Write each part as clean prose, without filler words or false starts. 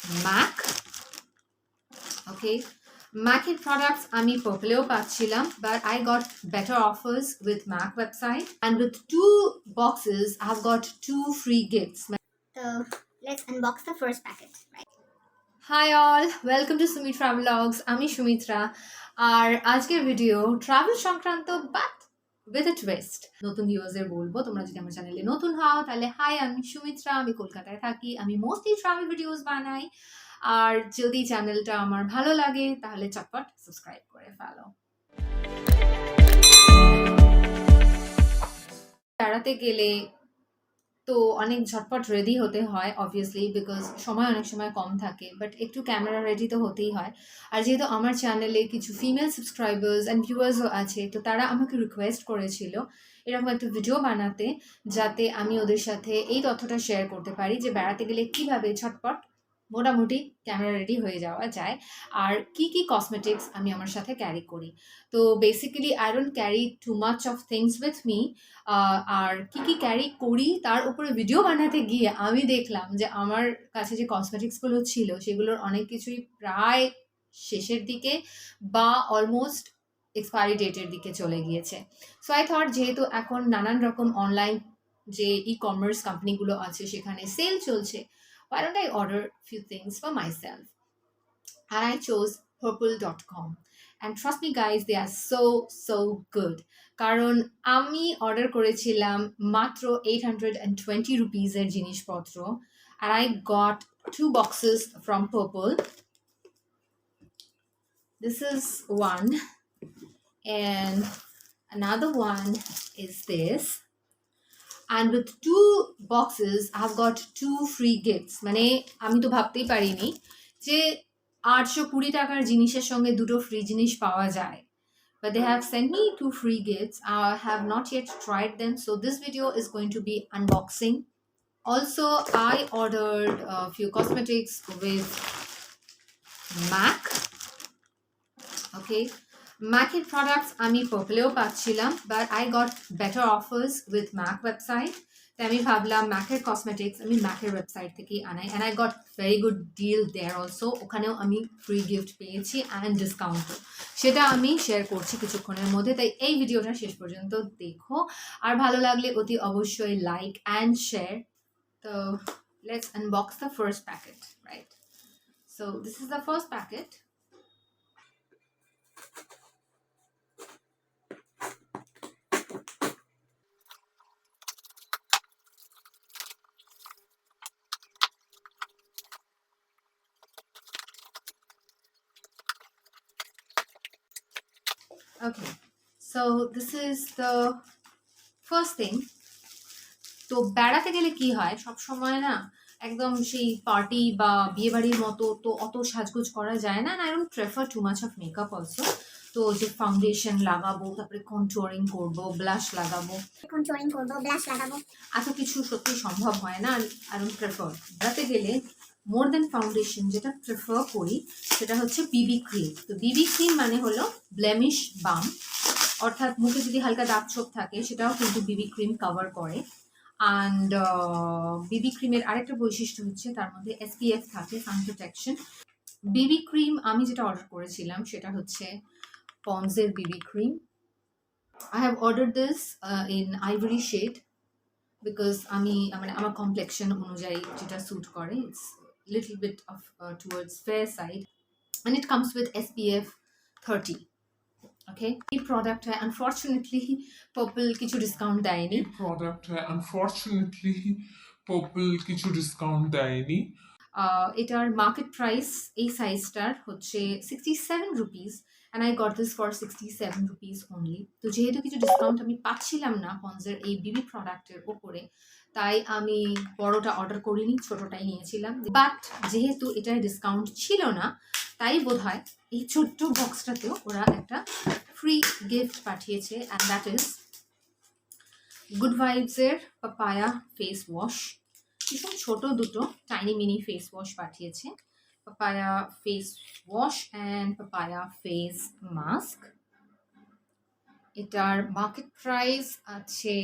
MAC. Okay, MAC products আমি Purplle পাচ্ছিলাম, but I got better offers with MAC website, and with 2 boxes I've got 2 free gifts. So let's unbox the first packet, right? Hi all, welcome to sumiTRAVELogs. আমি সুমিত্রা, আর আজকের video travel সংক্রান্ত but with a twist. নতুন ভিউয়ার্সদের বলবো, তোমরা যদি আমার চ্যানেলে নতুন হও তাহলে হাই, আমি সুমিত্রা, আমি কলকাতায় থাকি, আমি মোস্টলি ট্রাভেল ভিডিওস বানাই। আর যদি চ্যানেলটা আমার ভালো লাগে তাহলে চটপট সাবস্ক্রাইব করে ফেলো। বেড়াতে গেলে তো অনেক ঝটপট রেডি হতে হয় অবভিয়াসলি, বিকজ সময় অনেক সময় কম থাকে, বাট একটু ক্যামেরা রেডি তো হতেই হয়। আর যেহেতু আমার চ্যানেলে কিছু ফিমেল সাবস্ক্রাইবার্স অ্যান্ড ভিউয়ার্সও আছে, তো তারা আমাকে রিকোয়েস্ট করেছিল এরকম একটা ভিডিও বানাতে, যাতে আমি ওদের সাথে এই তথ্যটা শেয়ার করতে পারি যে বেড়াতে গেলে কীভাবে ঝটপট মোটামুটি ক্যামেরা রেডি হয়ে যাওয়া যায়, আর কি কি কসমেটিক্স আমি আমার সাথে ক্যারি করি। তো basically I don't carry too much of things with me, আর কি কি ক্যারি করি তার উপরে ভিডিও বানাতে গিয়ে আমি দেখলাম যে আমার কাছে যে কসমেটিক্সগুলো ছিল সেগুলোর অনেক কিছুই প্রায় শেষের দিকে বা অলমোস্ট এক্সপায়ারি ডেটের দিকে চলে গিয়েছে। সো আই থট, যেহেতু এখন নানান রকম অনলাইন যে ই কমার্স কোম্পানিগুলো আছে সেখানে সেল চলছে, why don't I order few things for myself? And I chose Purplle.com. And trust me guys, they are so good. কারণ আমি অর্ডার করেছিলাম মাত্র 820 রুপিসের জিনিসপত্র, and I got 2 boxes from Purplle. This is one, and another one is this. And with 2 boxes I've got 2 free gifts. মানে আমি তো ভাবতেই পারিনি যে 820 টাকার জিনিসের সঙ্গে 2টো ফ্রি জিনিস পাওয়া যায়, but they have sent me 2 free gifts. I have not yet tried them, so this video is going to be unboxing. Also, I ordered a few cosmetics with MAC. Okay, MAC products আমি Purppleও পাচ্ছিলাম, but I got better offers with MAC website. তাই আমি ভাবলাম ম্যাকের cosmetics আমি ম্যাকের website থেকেই আনাই, and I got very good deal there also. ওখানেও আমি ফ্রি গিফট পেয়েছি অ্যান্ড ডিসকাউন্টও, সেটা আমি শেয়ার করছি কিছুক্ষণের মধ্যে। তাই এই ভিডিওটা শেষ পর্যন্ত দেখো, আর ভালো লাগলে অতি অবশ্যই লাইক অ্যান্ড শেয়ার। তো let's unbox the first packet, right? So this is the first packet. Okay, so this is the first thing. তো বেড়াতে গেলে কি হয়, সব সময় না একদম সেই পার্টি বা বিয়ে বাড়ির মতো তো অত সাজগোজ করা যায় না, I don't prefer to much of makeup also. তো যে ফাউন্ডেশন লাগাবো, তারপরে কন্ট্রোলিং করবো, ব্লাশ লাগাবো, এত কিছু সত্যি সম্ভব হয় না। I don't prefer. বেড়াতে গেলে মোর দেন ফাউন্ডেশন যেটা প্রেফার করি সেটা হচ্ছে বিবি ক্রিম। তো বিবি ক্রিম মানে হলো ব্লেমিশ বাম, অর্থাৎ মুখে যদি হালকা দাগ ছোপ থাকে সেটাও কিন্তু বিবি ক্রিম কভার করে। অ্যান্ড বিবি ক্রিমের আরেকটা বৈশিষ্ট্য হচ্ছে তার মধ্যে SPF থাকে, সান প্রোটেকশন। বিবি ক্রিম আমি যেটা অর্ডার করেছিলাম সেটা হচ্ছে পন্ডসের BB cream. I have ordered this in ivory shade because আমি মানে আমার কমপ্লেকশন অনুযায়ী যেটা স্যুট করে, it's little bit of towards fair side, and it comes with SPF 30. Okay, এই প্রোডাক্টে আনফর্চুনেটলি Purplle কিছু ডিসকাউন্ট দেয়নি। এটার মার্কেট প্রাইস এই সাইজটার হচ্ছে 67 rupees, and I got this for 67 rupees only. তো যেহেতু কিছু ডিসকাউন্ট আমি পাচ্ছিলাম না পন্ডসের এই বিবি প্রোডাক্টের ওপরে, তাই আমি বড়টা অর্ডার করিনি, ছোটটাই নিয়েছিলাম। বাট যেহেতু এটার ডিসকাউন্ট ছিল না, তাই বোধহয় এই ছোট্ট বক্সটাতেও ওরা একটা ফ্রি গিফট পাঠিয়েছে, অ্যান্ড দ্যাট ইজ গুড ভাইবসের পাপায়া ফেস ওয়াশ। ভীষণ ছোট দুটো টাইনি মিনি ফেস ওয়াশ পাঠিয়েছে, papaya face wash and papaya face mask. এটার মার্কেট প্রাইস আছে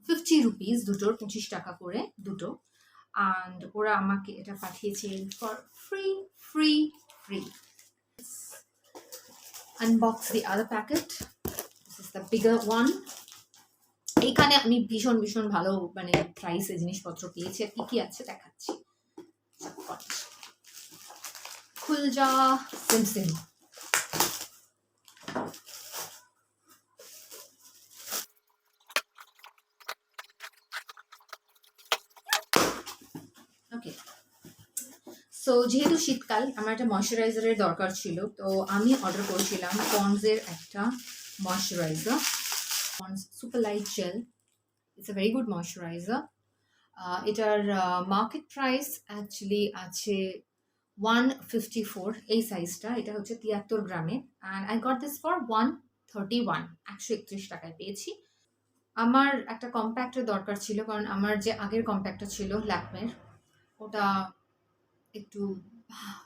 50 রুপিস, দুটোর 25 টাকা করে দুটো। অ্যান্ড ওরা আমাকে এটা পাঠিয়েছে for free free. Unbox the other packet. This is the bigger one. এইখানে আমি ভীষণ ভীষণ ভালো মানে প্রাইসে জিনিসপত্র পেয়েছি। আর কি কি আছে দেখাচ্ছি। খুল যা সিম সিম। ওকে, সো যেহেতু শীতকাল আমার একটা ময়শ্চারাইজারের দরকার ছিল, তো আমি অর্ডার করেছিলাম পন্ডসের একটা moisturiser, Pond's super light gel. It's a very good moisturiser. এটার মার্কেট প্রাইস অ্যাকচুয়ালি আছে 154 এই সাইজটা। এটা হচ্ছে 73 গ্রামে, and I got this for 131, 131 টাকায় পেয়েছি। আমার একটা কম্প্যাক্টের দরকার ছিল, কারণ আমার যে আগের কম্প্যাক্টটা ছিল ল্যাকমের, ওটা একটু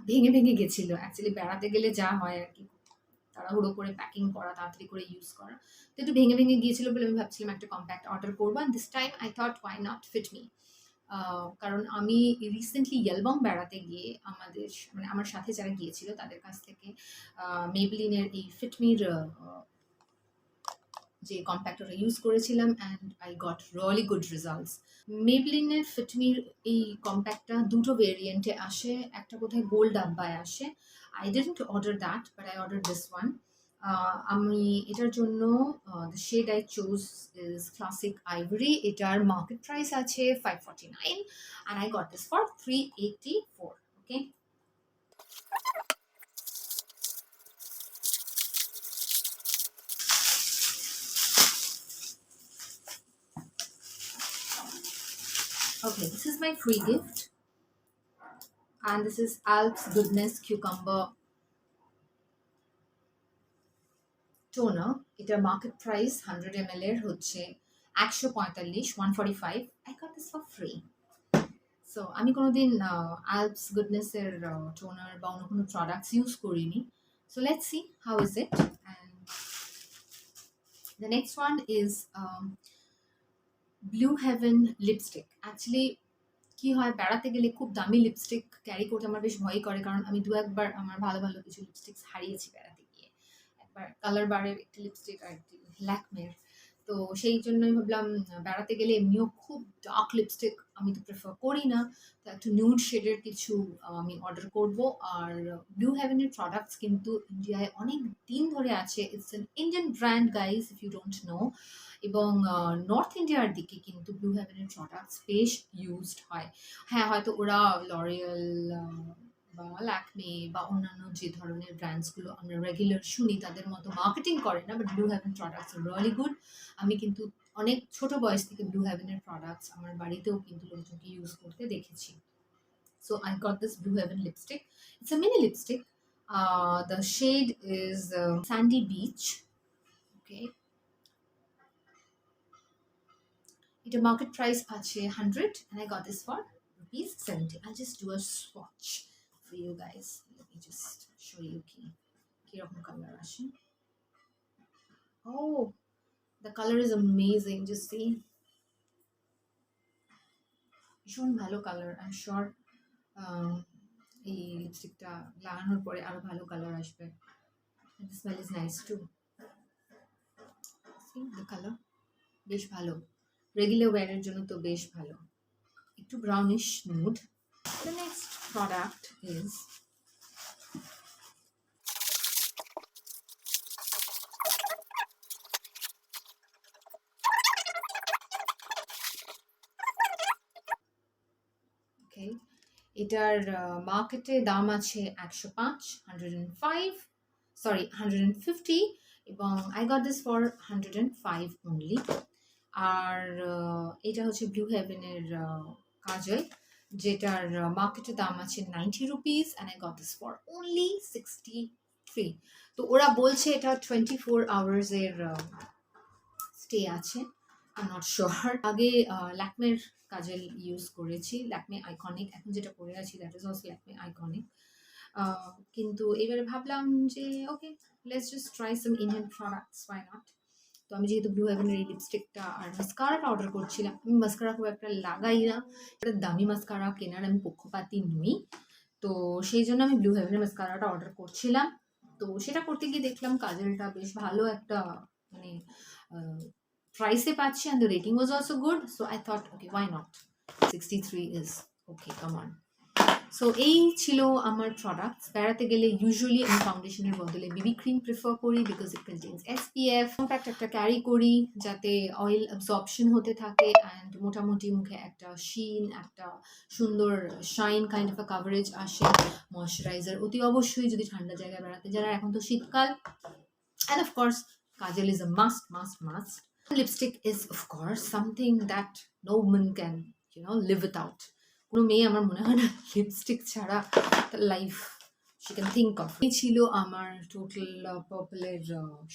ভেঙে ভেঙে গেছিল। অ্যাকচুয়ালি বেড়াতে গেলে যা হয় আর কি, তাড়াহুড়ো করে প্যাকিং করা, তাড়াতাড়ি করে ইউজ করা, তো একটু ভেঙে ভেঙে গিয়েছিল বলে আমি ভাবছিলাম একটা কম্প্যাক্ট অর্ডার করবো। And this time I thought why not fit me. কারণ আমি রিসেন্টলি ইয়েলবং বেড়াতে গিয়ে মানে আমার সাথে যারা গিয়েছিল তাদের কাছ থেকে মেবলিনের এই ফিটমির যে কম্প্যাক্টটা ইউজ করেছিলাম, and I got really good results. মেবলিনের ফিটমির এই কম্প্যাক্টটা দুটো ভেরিয়েন্টে আসে, একটা বোধহয় গোল্ড ডাব্বায় আসে। I didn't order that, but I order this one. আমি এটার জন্য the shade I choose is classic ivory. এটার মার্কেট প্রাইস আছে 549, and I got this for 384. Okay. Okay, this is my free gift, and this is Alps Goodness Cucumber toner. এটার market price 100 ml এর হচ্ছে 145, 145. I got this for free. So আমি কোনোদিন Alps গুডনেসের toner বা অন্য কোনো প্রোডাক্টস ইউজ করিনি। So let's see how is it. And the next one is Blue Heaven lipstick. Actually কী হয়, বেড়াতে গেলে খুব দামি লিপস্টিক ক্যারি করতে আমার বেশ ভয় করে, কারণ আমি একবার আমার ভালো ভালো কিছু লিপস্টিক্স হারিয়েছি বেড়াতে গিয়ে। একবার কালার বারের একটি লিপস্টিক আর একটি ল্যাকমের। তো সেই জন্যই ভাবলাম বেড়াতে গেলে এমনিও খুব ডার্ক লিপস্টিক আমি তো প্রেফার করি না, তো একটু নিউড শেডের কিছু আমি অর্ডার করব। আর ব্লু হেভেনের প্রোডাক্টস কিন্তু ইন্ডিয়ায় অনেক দিন ধরে আছে। It's an Indian brand guys, if you don't know. এবং নর্থ ইন্ডিয়ার দিকে কিন্তু ব্লু হেভেনের প্রোডাক্টস বেশ ইউজড হয়। হ্যাঁ, হয়তো ওরা লরিয়াল বা ল্যাকমে বা অন্যান্য যে ধরনের ব্র্যান্ডসগুলো আমরা রেগুলার শুনি তাদের মতো মার্কেটিং করে না, but blue heaven products are really good. আমি কিন্তু অনেক ছোট বয়স থেকে ব্লু হেভেনের প্রোডাক্টস আমার বাড়িতেও কিন্তু লোকজনকে ইউজ করতে দেখেছি। So I got this Blue Heaven lipstick. It's a mini lipstick. The shade is Sandy Beach. Okay, এটা মার্কেট প্রাইস আছে 100, and I got this for ₹70. I'll just do a swatch for you guys. Let me just show you কিরকম colour আসে। Oh, the color is amazing. Just see. ভীষণ ভালো colour. I am sure এই লিপস্টিকটা লাগানোর পরে আরো ভালো কালার আসবে। The smell is nice too. See the color? বেশ ভালো। রেগুলার ওয়্যারের জন্য তো বেশ ভালো। একটু brownish nude. The next product is okay. এটার মার্কেটে দাম আছে 105, 105, সরি 150, এবং I got this for 105 only. আর এটা হচ্ছে ব্লু হেভেনের কাজল, যেটার মার্কেটের দাম আছে 90 rupees, and I got this for only 63। তো ওরা বলছে এটা 24 আওয়ার্সের স্টে আছে। I am not sure. আগে ল্যাকমের কাজল ইউজ করেছি, ল্যাকমে আইকনিক। এখন যেটা পরে আছি that is also Lakme Iconic. কিন্তু এবারে ভাবলাম যে okay, let's just try some Indian products, why not. তো আমি যেহেতু ব্লু হেভেনের এই লিপস্টিকটা আর মাস্কারাটা অর্ডার করছিলাম, আমি মাস্কারা খুব একটা লাগাই না, এটা দামি মাস্কারা কেনার আমি পক্ষপাতী নই, তো সেই জন্য আমি ব্লু হেভেনের মাস্কারাটা অর্ডার করছিলাম। তো সেটা করতে গিয়ে দেখলাম কাজলটা বেশ ভালো একটা মানে প্রাইসে পাচ্ছি, and the rating was also good, so I thought okay why not, 63 is okay, come on. So এই ছিল আমার প্রোডাক্টস। বেড়াতে গেলে ইউজুয়ালি আমি ফাউন্ডেশনের বদলে বিবি ক্রিম প্রেফার করি, because it contains SPF। Compact একটা ক্যারি করি যাতে অয়েল অ্যাবজর্পশন হতে থাকে, অ্যান্ড মোটামুটি মুখে একটা শিন, একটা সুন্দর shine kind of a coverage আসে। ময়শ্চারাইজার অতি অবশ্যই যদি ঠান্ডা জায়গায় বেড়াতে যারা, এখন তো শীতকাল, and of course kajal is a must. Lipstick is of course something that no woman can live without. কোনো মেয়ে আমার মনে হয় না লিপস্টিক ছাড়া life she can think of. এই ছিল আমার টোটাল পার্পলের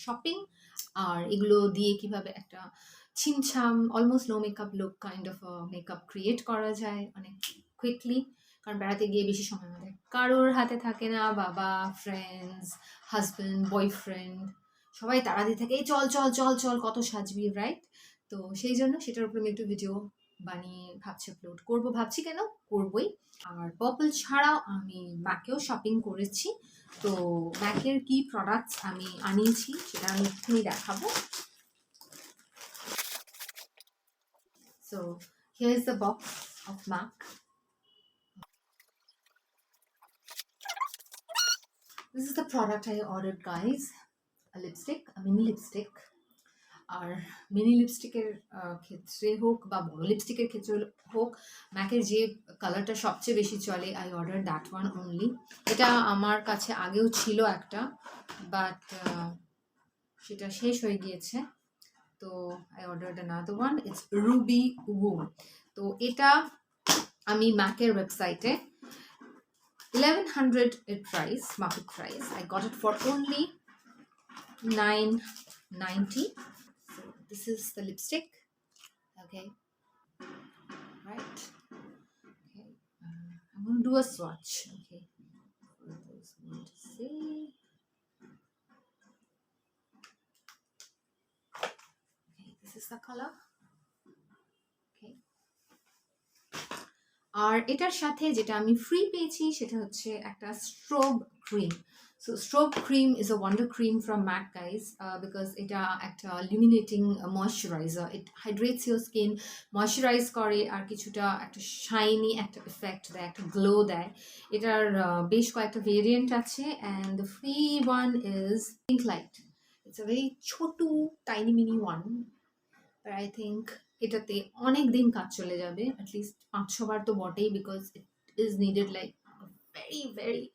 শপিং, আর এগুলো দিয়ে কিভাবে একটা ছিমছাম almost no makeup look kind of makeup create করা যায় অনেক কুইকলি, কারণ বেড়াতে গিয়ে বেশি সময় আমাদের কারোর হাতে থাকে না, বাবা, ফ্রেন্ডস, হাজব্যান্ড, বয়ফ্রেন্ড সবাই তাড়া দিয়ে থাকে, এই চল চল চল চল কত সাজবি, রাইট? তো সেই জন্য সেটার উপর আমি একটু ভিডিও বানিয়ে ভাবছি আপলোড করবো, ভাবছি কেন, করবই। আর পার্পল ছাড়াও আমি ম্যাকেও শপিং করেছি, তো ম্যাকের কি প্রোডাক্টস আমি আনিয়েছি সেটা আমি এক্ষুনি দেখাবো। So here is the box of Mac. This is the product I ordered, guys. A lipstick, a mini lipstick. আর মিনি লিপস্টিকের ক্ষেত্রে হোক বা বড় লিপস্টিকের ক্ষেত্রে হোক, ম্যাকের যে কালারটা সবচেয়ে বেশি চলে, I order that one only. এটা আমার কাছে আগেও ছিল একটা, বাট সেটা শেষ হয়ে গিয়েছে, তো I order another one, it's Ruby Woo. তো এটা আমি ম্যাকের ওয়েবসাইটে 1100 এর price, market price, I got it for only 990. So this is the lipstick. Okay, right. Okay, I'm going to do a swatch. Okay, for those who want to see. Okay, this is the color. Okay, আর এটার সাথে যেটা আমি free পেয়েছি সেটা হচ্ছে একটা strobe cream. So Strobe Cream is a wonder cream from MAC, guys, because এটা একটা illuminating moisturizer. It hydrates your skin, moisturize করে, আর কিছুটা একটা shiny একটা effect দেয়, একটা glow দেয়। এটার বেশ কয়েকটা ভেরিয়েন্ট আছে, and the free one is Pink Light. It's a very Chhotu tiny mini one, but I think এটাতে অনেক দিন কাজ চলে যাবে, অ্যাটলিস্ট 5-6 বার তো বটেই, because it is needed like very very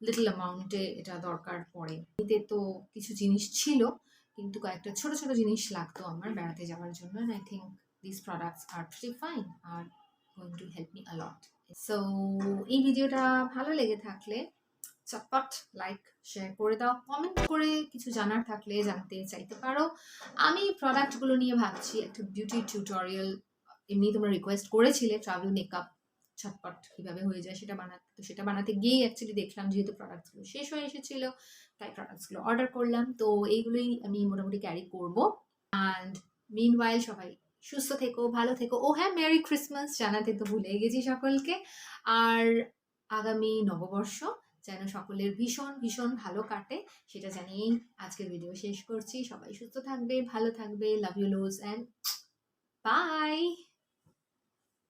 little অ্যামাউন্টে এটা দরকার পড়ে। এতে তো কিছু জিনিস ছিল, কিন্তু কয়েকটা ছোট ছোট জিনিস লাগতো আমার বেড়াতে যাওয়ার জন্য, and I think this products are pretty fine, আর going to help me a lot. So এই ভিডিওটা ভালো লেগে থাকলে চটপট লাইক শেয়ার করে দাও, কমেন্ট করে কিছু জানার থাকলে জানতে চাইতে পারো। আমি প্রোডাক্টগুলো নিয়ে ভাবছি একটা বিউটি টিউটোরিয়াল, এমনি তোমরা রিকোয়েস্ট করেছিলে ট্রাভেল মেকআপ ছটপট কীভাবে হয়ে যায় সেটা বানাতে, তো সেটা বানাতে গিয়েই অ্যাকচুয়ালি দেখলাম যেহেতু প্রোডাক্টসগুলো শেষ হয়ে এসেছিল, তাই প্রোডাক্টসগুলো অর্ডার করলাম। তো এইগুলোই আমি মোটামুটি ক্যারি করবো, অ্যান্ড মিনওয়াইল সবাই সুস্থ থেকো, ভালো থেকো। ও হ্যাঁ, মেরি ক্রিসমাস জানাতে তো ভুলে গেছি সকলকে। আর আগামী নববর্ষ যেন সকলের ভীষণ ভীষণ ভালো কাটে সেটা জানিয়েই আজকের ভিডিও শেষ করছি। সবাই সুস্থ থাকবে, ভালো থাকবে, love you loads, and by.